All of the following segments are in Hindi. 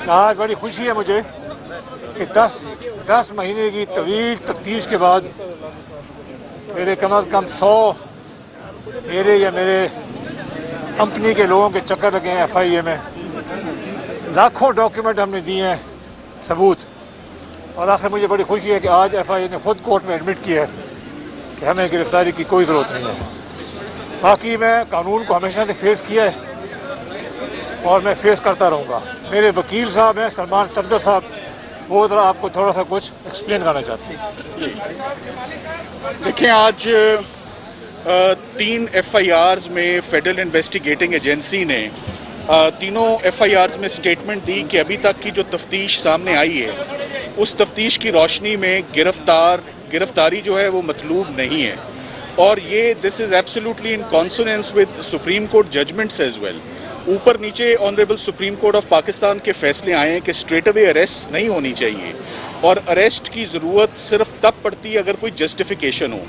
आज बड़ी खुशी है मुझे कि 10 महीने की तवील तफ्तीश के बाद मेरे कम अज़ कम 100 मेरे या मेरे कंपनी के लोगों के चक्कर लगे हैं FIA में। लाखों डॉक्यूमेंट हमने दिए हैं, सबूत, और आखिर मुझे बड़ी खुशी है कि आज FIA ने खुद कोर्ट में एडमिट किया है कि हमें गिरफ्तारी की कोई ज़रूरत नहीं है। बाकी मैं कानून को हमेशा से फेस किया है और मैं फेस करता रहूँगा। मेरे वकील साहब हैं सलमान सफदर साहब, वो ज़रा आपको थोड़ा सा कुछ एक्सप्लेन करना चाहते हैं। देखिए, आज 3 FIRs में फेडरल इन्वेस्टिगेटिंग एजेंसी ने तीनों FIRs में स्टेटमेंट दी कि अभी तक की जो तफ्तीश सामने आई है उस तफ्तीश की रोशनी में गिरफ्तारी जो है वो मतलूब नहीं है, और ये this is absolutely in consonance with Supreme Court judgments as well. ऊपर नीचे honourable Supreme Court of Pakistan के फैसले आए हैं कि स्ट्रेट अवे अरेस्ट नहीं होनी चाहिए, और अरेस्ट की ज़रूरत सिर्फ तब पड़ती है अगर कोई जस्टिफिकेशन हो।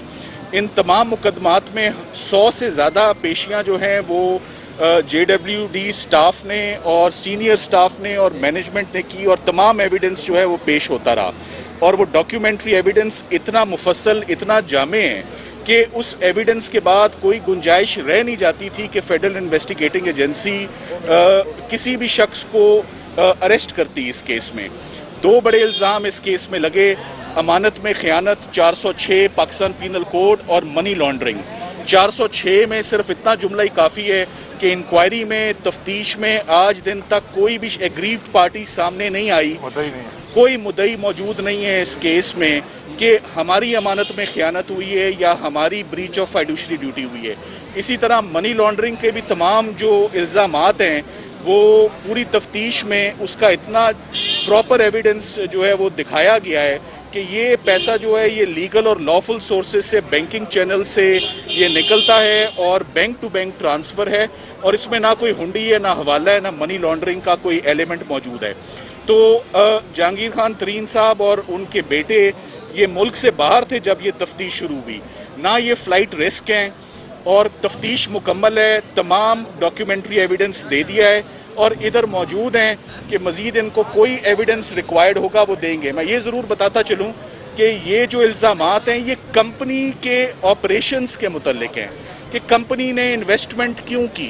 इन तमाम मुकदमात में 100 से ज़्यादा पेशियाँ जो हैं वो JWD स्टाफ ने और सीनियर स्टाफ ने और मैनेजमेंट ने की, और तमाम एविडेंस जो है वो पेश होता रहा, और वो डॉक्यूमेंट्री एविडेंस इतना मुफस्सल, इतना जामे है कि उस एविडेंस के बाद कोई गुंजाइश रह नहीं जाती थी कि फेडरल इन्वेस्टिगेटिंग एजेंसी किसी भी शख्स को अरेस्ट करती। इस केस में 2 बड़े इल्ज़ाम इस केस में लगे, अमानत में ख़यानत 406 पाकिस्तान पीनल कोड और मनी लॉन्ड्रिंग। 406 में सिर्फ इतना जुमला ही काफ़ी है कि इंक्वायरी में, तफ्तीश में आज दिन तक कोई भी एग्रीव्ड पार्टी सामने नहीं आई, कोई मुद्दई मौजूद नहीं है इस केस में कि हमारी अमानत में ख़यानत हुई है या हमारी ब्रीच ऑफ फाइडुशरी ड्यूटी हुई है। इसी तरह मनी लॉन्ड्रिंग के भी तमाम जो इल्ज़ामात हैं वो पूरी तफ्तीश में उसका इतना प्रॉपर एविडेंस जो है वो दिखाया गया है कि ये पैसा जो है ये लीगल और लॉफुल सोर्सेज से, बैंकिंग चैनल से ये निकलता है और बैंक टू बैंक ट्रांसफ़र है, और इसमें ना कोई हुंडी है, ना हवाला है, ना मनी लॉन्ड्रिंग का कोई एलिमेंट मौजूद है। तो जहांगीर खान तरीन साहब और उनके बेटे ये मुल्क से बाहर थे जब ये तफ्तीश शुरू हुई, ना ये फ़्लाइट रिस्क हैं, और तफ्तीश मुकम्मल है, तमाम डॉक्यूमेंट्री एविडेंस दे दिया है और इधर मौजूद हैं कि मज़ीद इनको कोई एविडेंस रिक्वायर्ड होगा वो देंगे। मैं ये ज़रूर बताता चलूँ कि ये जो इल्ज़ामात हैं ये कंपनी के ऑपरेशंस के मुतल्लिक हैं कि कंपनी ने इन्वेस्टमेंट क्यों की,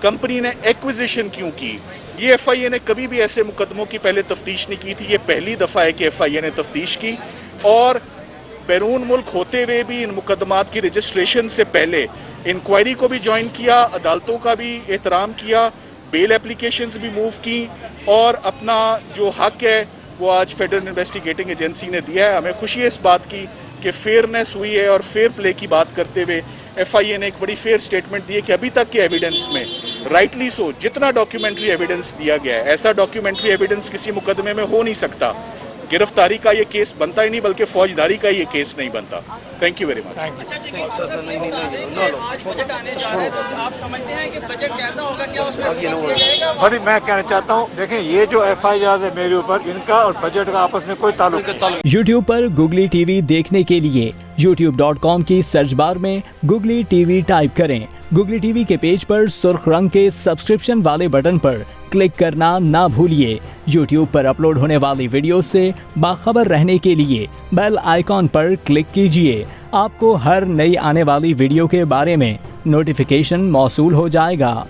कंपनी ने एक्विजिशन क्यों की। ये FIA ने कभी भी ऐसे मुकदमों की पहले तफ्तीश नहीं की थी, ये पहली दफ़ा है कि FIA ने तफ्तीश की, और बैरून मुल्क होते हुए भी इन मुकदमात की रजिस्ट्रेशन से पहले इंक्वायरी को भी ज्वाइन किया, अदालतों का भी एहतराम किया, बेल एप्लीकेशंस भी मूव की, और अपना जो हक है वो आज फेडरल इन्वेस्टिगेटिंग एजेंसी ने दिया है। हमें खुशी है इस बात की कि फेयरनेस हुई है, और फेयर प्ले की बात करते हुए FIA ने एक बड़ी फेयर स्टेटमेंट दी है कि अभी तक के एविडेंस में राइटली सो जितना डॉक्यूमेंट्री एविडेंस दिया गया है, ऐसा डॉक्यूमेंट्री एविडेंस किसी मुकदमे में हो नहीं सकता। गिरफ्तारी का ये केस बनता ही नहीं, बल्कि फौजदारी का ये केस नहीं बनता। Thank you very much. बड़ी मैं कहना चाहता हूँ, देखें ये जो FIR है मेरे ऊपर, इनका और बजट का आपस में कोई ताल्लुक नहीं। YouTube पर Googly TV देखने के लिए youtube.com की सर्च बार में Googly TV टाइप करें। Googly TV के पेज पर सुर्ख रंग के सब्सक्रिप्शन वाले बटन पर क्लिक करना ना भूलिए। YouTube पर अपलोड होने वाली वीडियो से बाखबर रहने के लिए बेल आइकॉन पर क्लिक कीजिए। आपको हर नई आने वाली वीडियो के बारे में नोटिफिकेशन मौसूल हो जाएगा।